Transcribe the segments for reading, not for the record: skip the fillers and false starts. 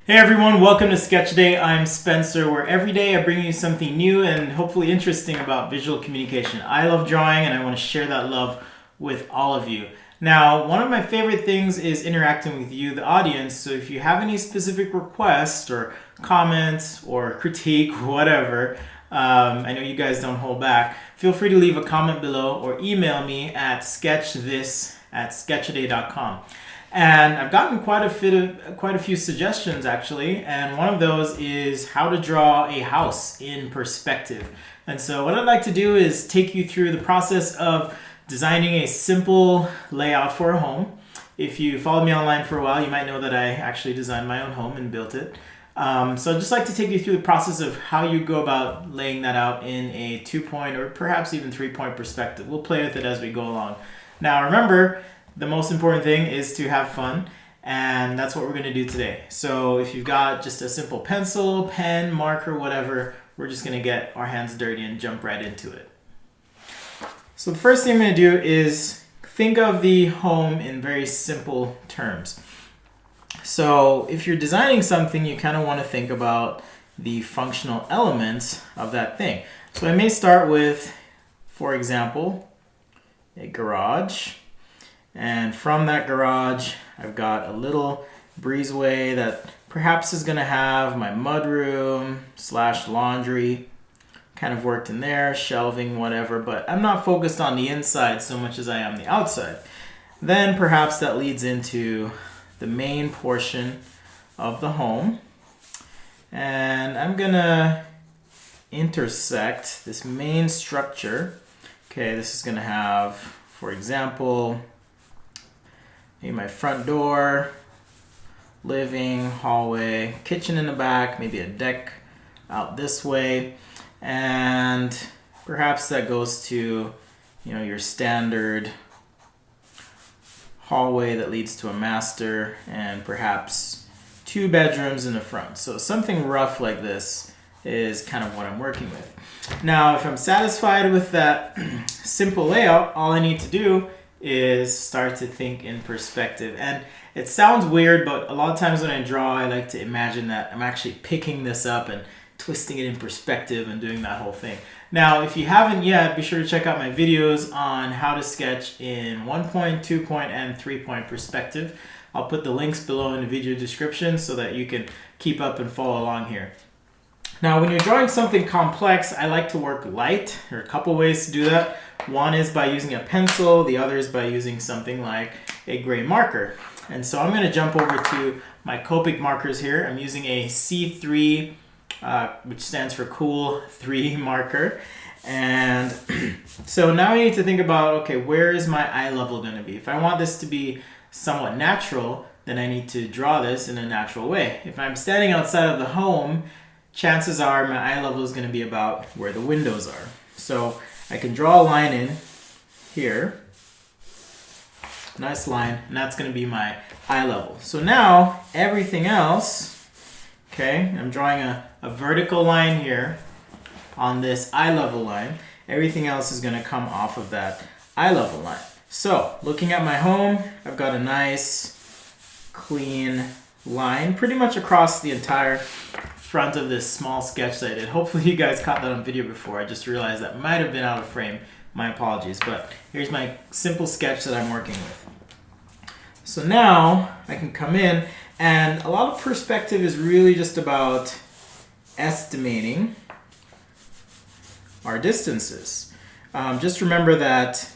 Hey everyone, welcome to Sketch Day. I'm Spencer, where every day I bring you something new and hopefully interesting about visual communication. I love drawing and I want to share that love with all of you. Now, one of my favorite things is interacting with you, the audience, so if you have any specific requests or comments or critique, whatever, I know you guys don't hold back, feel free to leave a comment below or email me at sketchthis@sketchaday.com. And I've gotten quite a few suggestions actually, and one of those is how to draw a house in perspective. And so what I'd like to do is take you through the process of designing a simple layout for a home. If you followed me online for a while, you might know that I actually designed my own home and built it. So I'd just like to take you through the process of how you go about laying that out in a 2-point or perhaps even 3-point perspective. We'll play with it as we go along. Now remember, the most important thing is to have fun, and that's what we're going to do today. So if you've got just a simple pencil, pen, marker, whatever, we're just going to get our hands dirty and jump right into it. So the first thing I'm going to do is think of the home in very simple terms. So if you're designing something, you kind of want to think about the functional elements of that thing. So I may start with, for example, a garage. And from that garage, I've got a little breezeway that perhaps is going to have my mudroom / laundry kind of worked in there, shelving, whatever, but I'm not focused on the inside so much as I am the outside. Then perhaps that leads into the main portion of the home. And I'm going to intersect this main structure. Okay, this is going to have, for example, maybe my front door, living, hallway, kitchen in the back, maybe a deck out this way, and perhaps that goes to, your standard hallway that leads to a master, and perhaps 2 bedrooms in the front. So something rough like this is kind of what I'm working with. Now, if I'm satisfied with that simple layout, all I need to do is start to think in perspective. And it sounds weird, but a lot of times when I draw, I like to imagine that I'm actually picking this up and twisting it in perspective and doing that whole thing. Now, if you haven't yet, be sure to check out my videos on how to sketch in 1-point, 2-point, and 3-point perspective. I'll put the links below in the video description so that you can keep up and follow along here. Now, when you're drawing something complex, I like to work light. There are a couple ways to do that. One is by using a pencil, the other is by using something like a gray marker. And so I'm going to jump over to my Copic markers here. I'm using a C3, which stands for Cool 3 marker. And so now I need to think about, okay, where is my eye level going to be? If I want this to be somewhat natural, then I need to draw this in a natural way. If I'm standing outside of the home, chances are my eye level is going to be about where the windows are. So I can draw a line in here, nice line, and that's going to be my eye level. So now everything else, okay, I'm drawing a vertical line here on this eye level line. Everything else is going to come off of that eye level line. So looking at my home, I've got a nice clean line pretty much across the entire front of this small sketch that I did. Hopefully you guys caught that on video before. I just realized that might have been out of frame. My apologies, but here's my simple sketch that I'm working with. So now I can come in, and a lot of perspective is really just about estimating our distances. Just remember that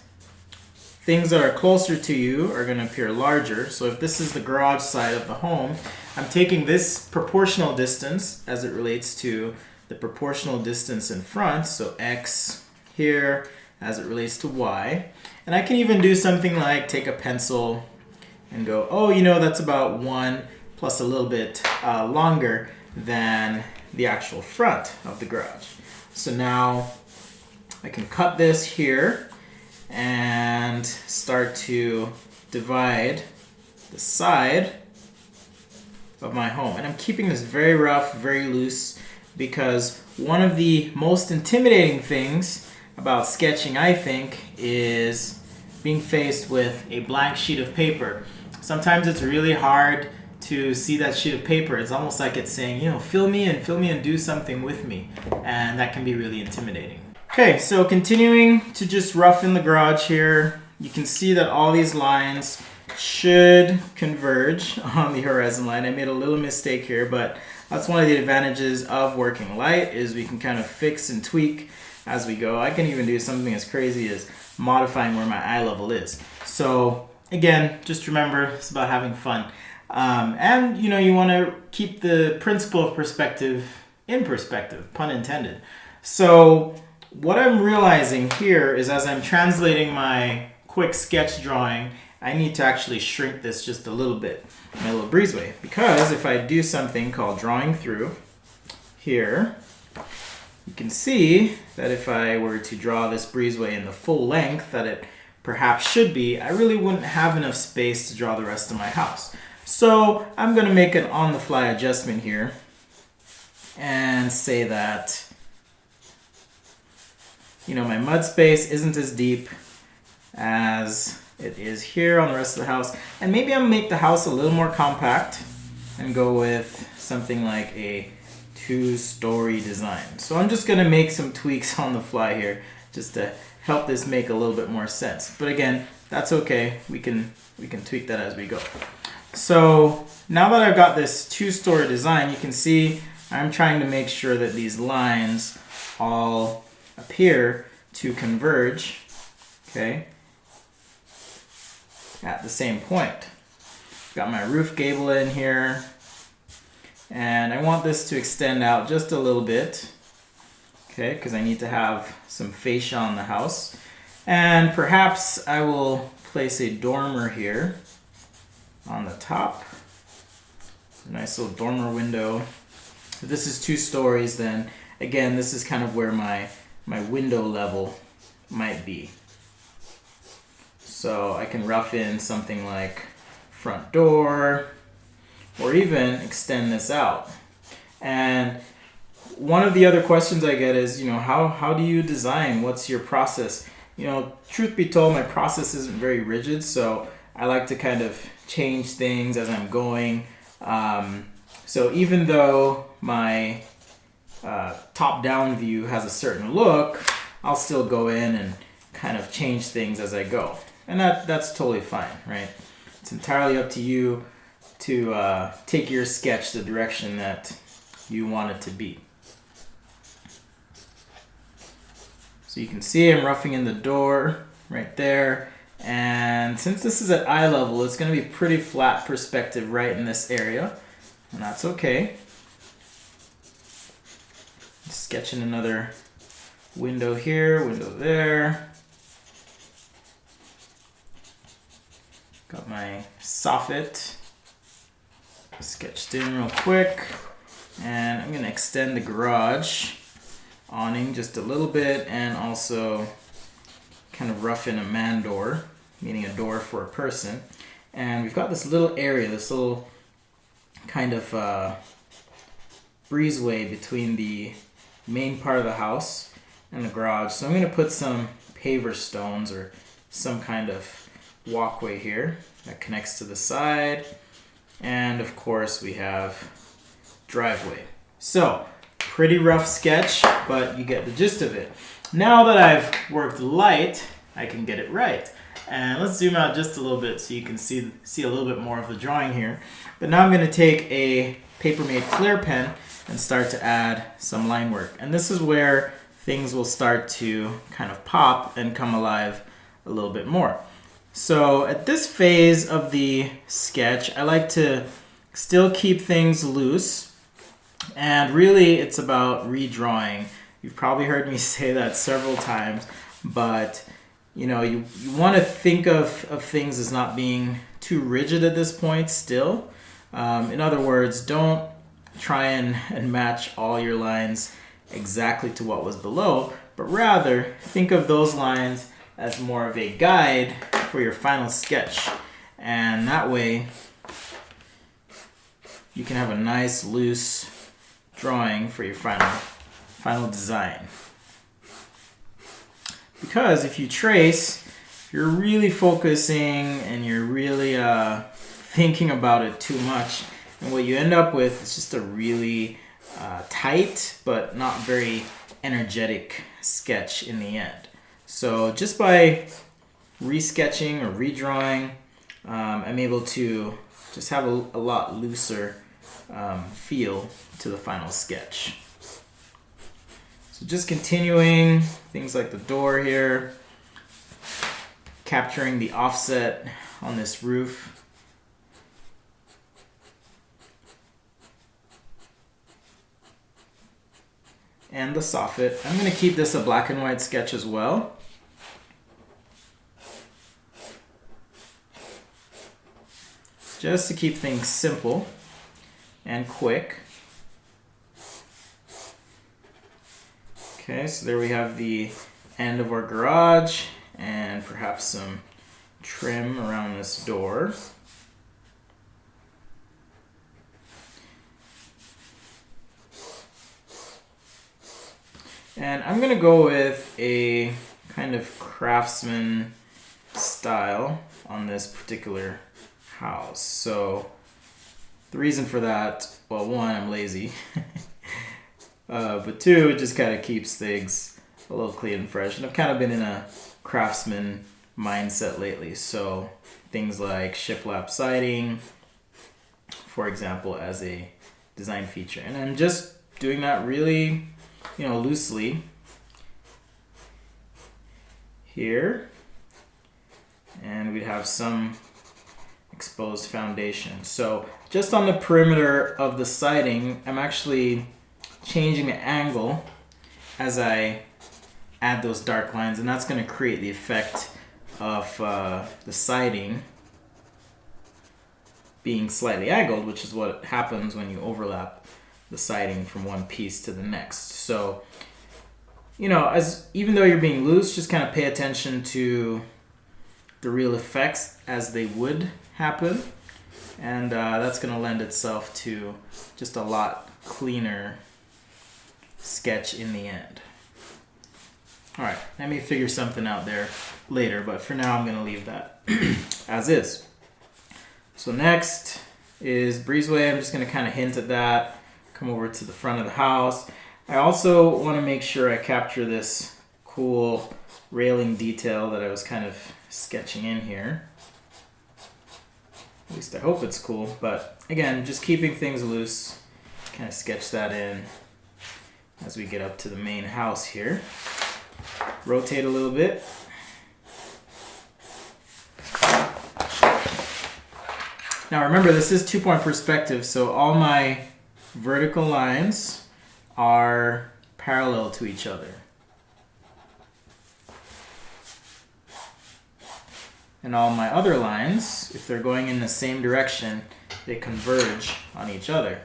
things that are closer to you are going to appear larger. So if this is the garage side of the home, I'm taking this proportional distance as it relates to the proportional distance in front, so X here as it relates to Y. And I can even do something like take a pencil and go, oh, that's about 1 plus a little bit longer than the actual front of the garage. So now I can cut this here and start to divide the side of my home. And I'm keeping this very rough, very loose, because one of the most intimidating things about sketching, I think, is being faced with a blank sheet of paper. Sometimes it's really hard to see that sheet of paper. It's almost like it's saying, you know, fill me in, do something with me. And that can be really intimidating. Okay, so continuing to just rough in the garage here, you can see that all these lines should converge on the horizon line. I made a little mistake here, but that's one of the advantages of working light, is we can kind of fix and tweak as we go. I can even do something as crazy as modifying where my eye level is. So again, just remember, it's about having fun. And you know, you want to keep the principle of perspective in perspective, pun intended. So what I'm realizing here is, as I'm translating my quick sketch drawing, I need to actually shrink this just a little bit, my little breezeway, because if I do something called drawing through here, you can see that if I were to draw this breezeway in the full length that it perhaps should be, I really wouldn't have enough space to draw the rest of my house. So I'm going to make an on-the-fly adjustment here and say that, you know, my mud space isn't as deep as it is here on the rest of the house, and maybe I'll make the house a little more compact and go with something like a 2-story design. So I'm just going to make some tweaks on the fly here just to help this make a little bit more sense. But again, that's okay. We can tweak that as we go. So now that I've got this 2-story design, you can see I'm trying to make sure that these lines all appear to converge, okay, at the same point. Got my roof gable in here, and I want this to extend out just a little bit, okay, because I need to have some fascia on the house. And perhaps I will place a dormer here on the top. A nice little dormer window. If this is 2 stories, then again, this is kind of where my window level might be. So I can rough in something like front door, or even extend this out. And one of the other questions I get is, you know, how do you design? What's your process? You know, truth be told, my process isn't very rigid, so I like to kind of change things as I'm going. So even though my top-down view has a certain look, I'll still go in and kind of change things as I go. And that's totally fine, right? It's entirely up to you to take your sketch the direction that you want it to be. So you can see I'm roughing in the door right there. And since this is at eye level, it's going to be pretty flat perspective right in this area. And that's okay. Sketching another window here, window there. Got my soffit sketched in real quick. And I'm going to extend the garage awning just a little bit, and also kind of rough in a man door, meaning a door for a person. And we've got this little area, this little kind of breezeway between the main part of the house and the garage. So I'm going to put some paver stones or some kind of walkway here that connects to the side. And of course we have driveway. So pretty rough sketch, but you get the gist of it. Now that I've worked light, I can get it right. And let's zoom out just a little bit so you can see a little bit more of the drawing here. But now I'm going to take a Papermate Flair pen and start to add some line work. And this is where things will start to kind of pop and come alive a little bit more. So at this phase of the sketch, I like to still keep things loose. And really, it's about redrawing. You've probably heard me say that several times, but you know, you want to think of things as not being too rigid at this point still. In other words, don't try and match all your lines exactly to what was below, but rather think of those lines as more of a guide for your final sketch. And that way, you can have a nice loose drawing for your final design. Because if you trace, you're really focusing and you're really thinking about it too much, And what you end up with is just a really tight but not very energetic sketch in the end. So just by resketching or redrawing, I'm able to just have a lot looser feel to the final sketch. So just continuing things like the door here, capturing the offset on this roof. And the soffit. I'm going to keep this a black and white sketch as well. Just to keep things simple and quick. Okay, so there we have the end of our garage and perhaps some trim around this door. And I'm going to go with a kind of craftsman style on this particular house. So the reason for that, well, one, I'm lazy. But two, it just kind of keeps things a little clean and fresh. And I've kind of been in a craftsman mindset lately. So things like shiplap siding, for example, as a design feature. And I'm just doing that really, loosely here. And we'd have some exposed foundation. So just on the perimeter of the siding, I'm actually changing the angle as I add those dark lines, and that's going to create the effect of the siding being slightly angled, which is what happens when you overlap the siding from one piece to the next. So, even though you're being loose, just kind of pay attention to the real effects as they would happen, and that's going to lend itself to just a lot cleaner sketch in the end. Alright, I may figure something out there later, but for now I'm going to leave that as is. So next is Breezeway. I'm just going to kind of hint at that, come over to the front of the house. I also want to make sure I capture this cool railing detail that I was kind of sketching in here. At least I hope it's cool, but again, just keeping things loose, kind of sketch that in as we get up to the main house here. Rotate a little bit. Now remember, this is 2-point perspective, so all my vertical lines are parallel to each other. And all my other lines, if they're going in the same direction, they converge on each other.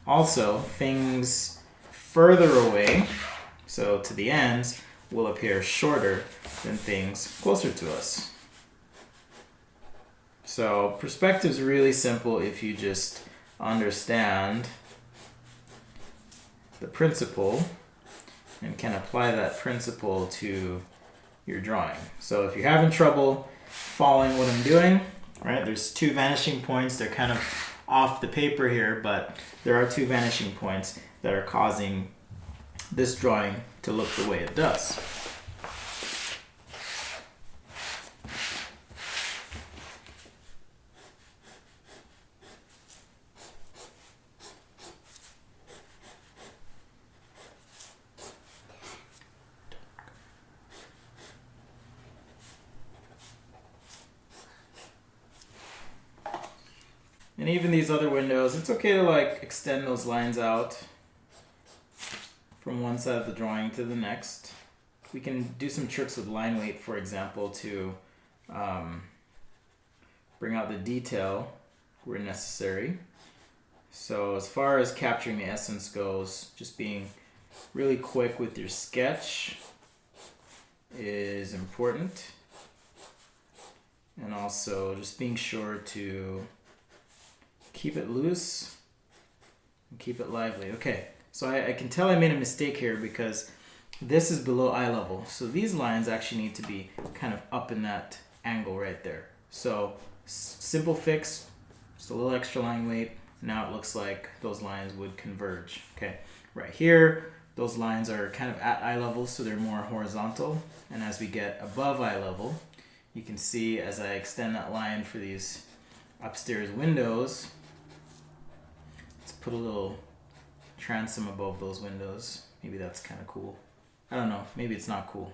Also, things further away, so to the ends, will appear shorter than things closer to us. So perspective's really simple if you just understand the principle and can apply that principle to your drawing. So if you're having trouble following what I'm doing, right, there's 2 vanishing points. They're kind of off the paper here, but there are 2 vanishing points that are causing this drawing to look the way it does. And even these other windows, it's okay to extend those lines out from one side of the drawing to the next. We can do some tricks with line weight, for example, to bring out the detail where necessary. So as far as capturing the essence goes, just being really quick with your sketch is important. And also just being sure to keep it loose and keep it lively. Okay, so I can tell I made a mistake here because this is below eye level. So these lines actually need to be kind of up in that angle right there. So simple fix, just a little extra line weight, Now it looks like those lines would converge. Okay, right here, those lines are kind of at eye level, so they're more horizontal. And as we get above eye level, you can see as I extend that line for these upstairs windows, let's put a little transom above those windows. Maybe that's kind of cool. I don't know, maybe it's not cool.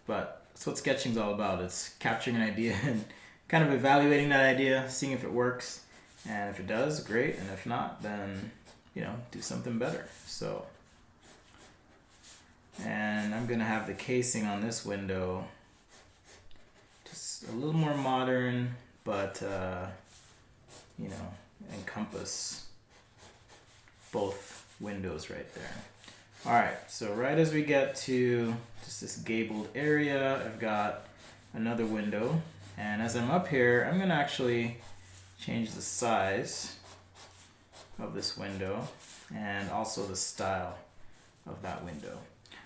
But that's what sketching's all about. It's capturing an idea and kind of evaluating that idea, seeing if it works. And if it does, great. And if not, then, you know, do something better. So, and I'm gonna have the casing on this window just a little more modern, but, you know, encompass both windows right there. All right, so right as we get to just this gabled area, I've got another window. And as I'm up here, I'm gonna actually change the size of this window and also the style of that window.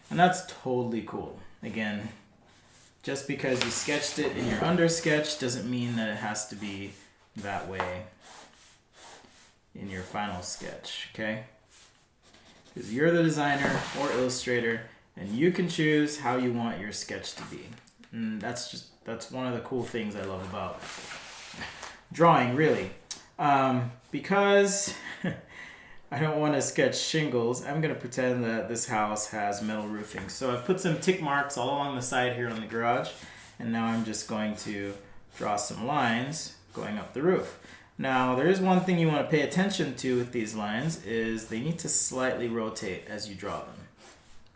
And that's totally cool. Again, just because you sketched it in your under sketch doesn't mean that it has to be that way in your final sketch, okay? Because you're the designer or illustrator and you can choose how you want your sketch to be. And that's one of the cool things I love about drawing, really. Because I don't want to sketch shingles, I'm going to pretend that this house has metal roofing. So I've put some tick marks all along the side here on the garage, and now I'm just going to draw some lines going up the roof. Now, there is one thing you want to pay attention to with these lines is they need to slightly rotate as you draw them.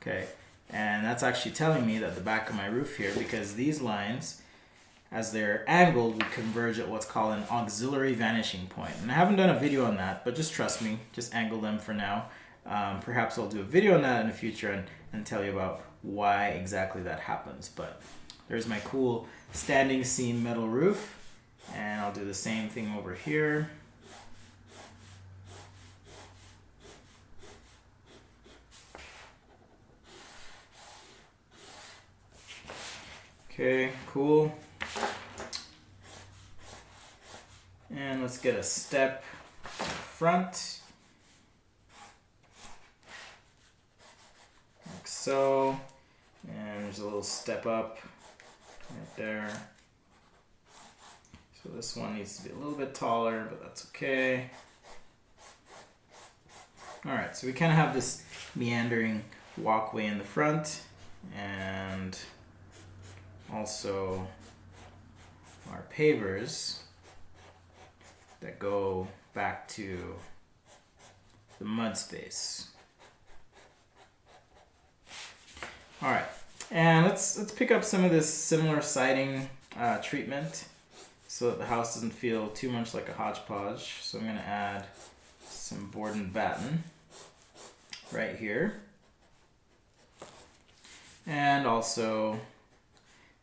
Okay, and that's actually telling me that the back of my roof here, because these lines, as they're angled, would converge at what's called an auxiliary vanishing point. And I haven't done a video on that, but just trust me, just angle them for now. Perhaps I'll do a video on that in the future and tell you about why exactly that happens. But there's my cool standing seam metal roof. And I'll do the same thing over here. Okay, cool. And let's get a step front. Like so. And there's a little step up right there. So this one needs to be a little bit taller, but that's okay. All right, so we kind of have this meandering walkway in the front and also our pavers that go back to the mud space. All right, and let's pick up some of this similar siding treatment so that the house doesn't feel too much like a hodgepodge. So I'm going to add some board and batten right here. And also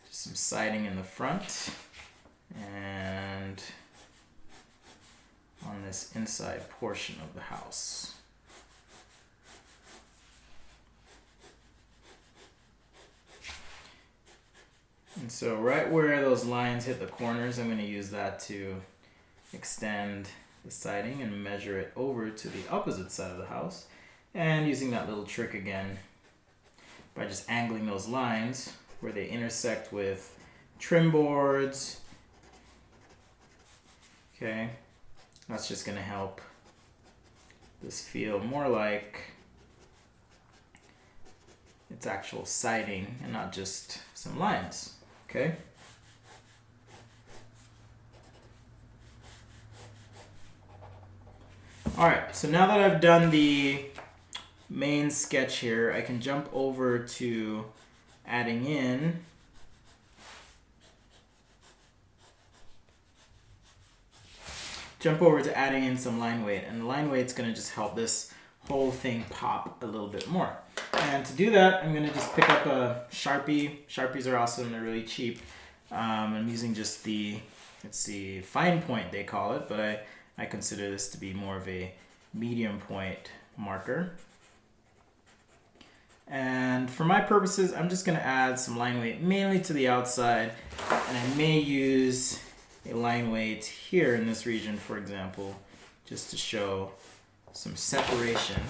just some siding in the front and on this inside portion of the house. And so right where those lines hit the corners, I'm going to use that to extend the siding and measure it over to the opposite side of the house. And using that little trick again, by just angling those lines where they intersect with trim boards. Okay, that's just going to help this feel more like it's actual siding and not just some lines. Okay. All right, so now that I've done the main sketch here, I can jump over to adding in some line weight, and the line weight's going to just help this whole thing pop a little bit more. And to do that, I'm going to just pick up a Sharpie. Sharpies are awesome, they're really cheap. I'm using just the, it's the fine point they call it, but I consider this to be more of a medium point marker. And for my purposes, I'm just going to add some line weight mainly to the outside, and I may use a line weight here in this region, for example, just to show some separation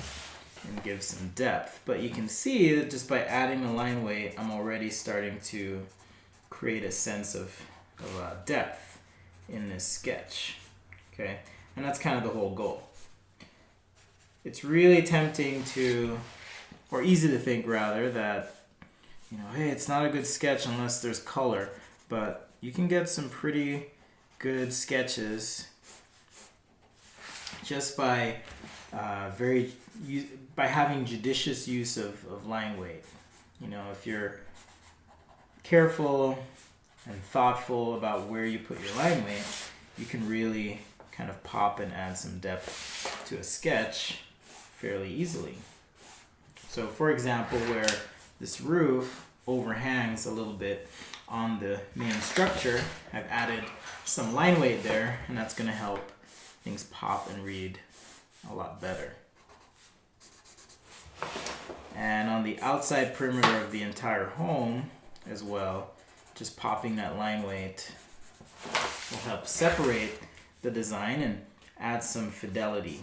and give some depth. But you can see that just by adding a line weight, I'm already starting to create a sense of depth in this sketch. Okay, and that's kind of the whole goal. It's really tempting to, or easy to think rather, that, you know, hey, it's not a good sketch unless there's color, but you can get some pretty good sketches just by by having judicious use of line weight. You know, if you're careful and thoughtful about where you put your line weight, you can really kind of pop and add some depth to a sketch fairly easily. So for example, where this roof overhangs a little bit on the main structure, I've added some line weight there, and that's going to help things pop and read a lot better. And on the outside perimeter of the entire home as well, just popping that line weight will help separate the design and add some fidelity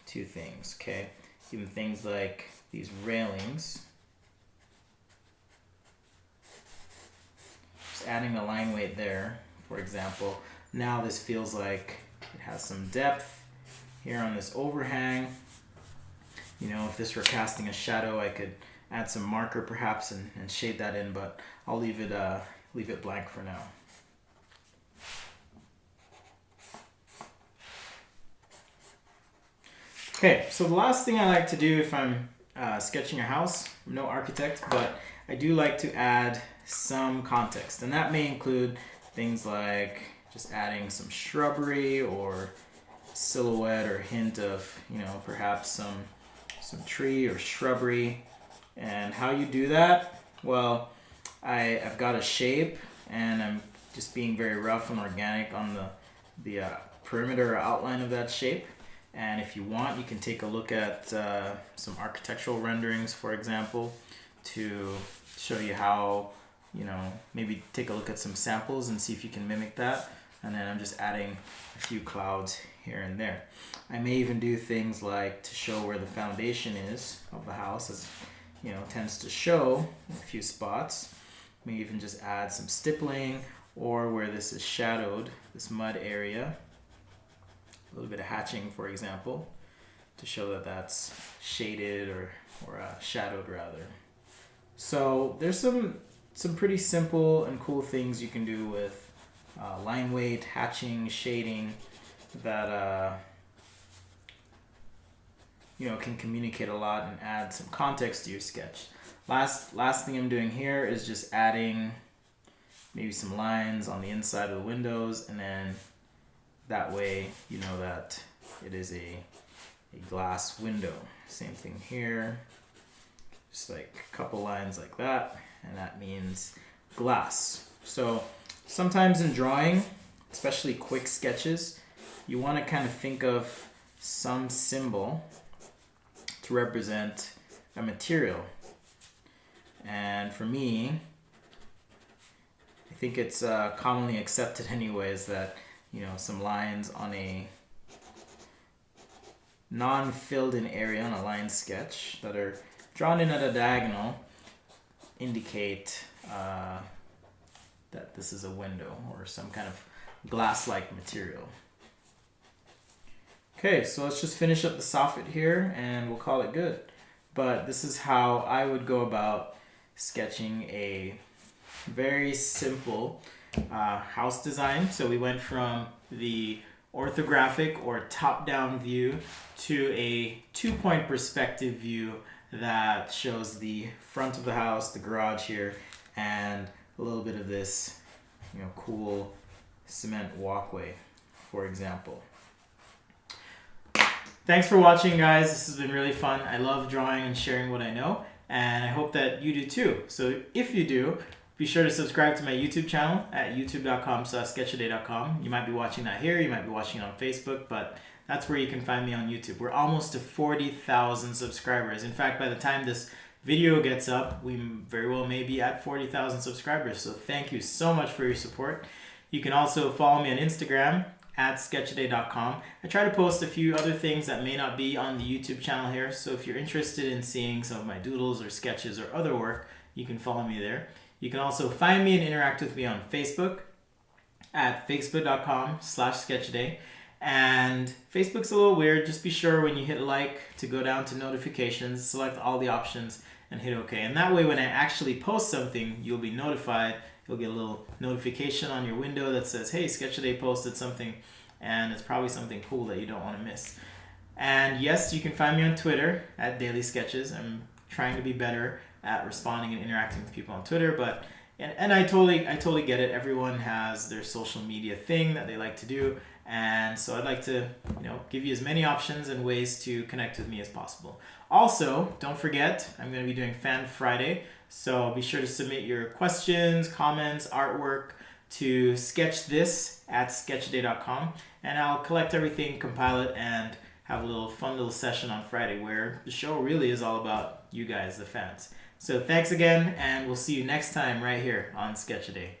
to things, okay? Even things like these railings. Just adding a line weight there, for example. Now this feels like it has some depth here on this overhang. You know, if this were casting a shadow, I could add some marker perhaps and shade that in, but I'll leave it blank for now. Okay, so the last thing I like to do if I'm sketching a house, I'm no architect, but I do like to add some context, and that may include things like just adding some shrubbery or silhouette or hint of, you know, perhaps some tree or shrubbery. And how you do that? Well, I've got a shape, and I'm just being very rough and organic on the perimeter or outline of that shape. And if you want, you can take a look at some architectural renderings, for example, to show you how, you know, maybe take a look at some samples and see if you can mimic that. And then I'm just adding a few clouds here and there. I may even do things like to show where the foundation is of the house, as you know, tends to show in a few spots. May even just add some stippling, or where this is shadowed, this mud area, a little bit of hatching, for example, to show that that's shaded or shadowed rather. So there's some pretty simple and cool things you can do with line weight, hatching, shading that you know, can communicate a lot and add some context to your sketch. Last thing I'm doing here is just adding maybe some lines on the inside of the windows, and then that way you know that it is a glass window. Same thing here, just like a couple lines like that, and that means glass. So sometimes in drawing, especially quick sketches, you want to kind of think of some symbol to represent a material. And for me, I think it's commonly accepted anyways that, you know, some lines on a non-filled in area on a line sketch that are drawn in at a diagonal indicate that this is a window or some kind of glass-like material. Okay, so let's just finish up the soffit here and we'll call it good. But this is how I would go about sketching a very simple house design. So we went from the orthographic or top-down view to a two-point perspective view that shows the front of the house, the garage here, and a little bit of this, you know, cool cement walkway, for example. Thanks for watching, guys. This has been really fun. I love drawing and sharing what I know, and I hope that you do too. So if you do, be sure to subscribe to my YouTube channel at youtube.com/sketchaday.com. You might be watching that here, you might be watching it on Facebook, but that's where you can find me on YouTube. We're almost to 40,000 subscribers. In fact, by the time this video gets up, we very well may be at 40,000 subscribers. So thank you so much for your support. You can also follow me on Instagram at sketchaday.com. I try to post a few other things that may not be on the YouTube channel here, so if you're interested in seeing some of my doodles or sketches or other work, you can follow me there. You can also find me and interact with me on Facebook at facebook.com/sketchaday. And Facebook's a little weird. Just be sure when you hit like to go down to notifications, select all the options, and hit OK. And that way when I actually post something, you'll be notified. You'll get a little notification on your window that says, hey, Sketchaday posted something, and it's probably something cool that you don't want to miss. And yes, you can find me on Twitter at Daily Sketches. I'm trying to be better at responding and interacting with people on Twitter, but and I totally get it. Everyone has their social media thing that they like to do, and so I'd like to give you as many options and ways to connect with me as possible. Also, don't forget, I'm going to be doing Fan Friday, so be sure to submit your questions, comments, artwork to sketchthis@sketchaday.com, and I'll collect everything, compile it, and have a fun little session on Friday where the show really is all about you guys, the fans. So thanks again, and we'll see you next time right here on Sketchaday.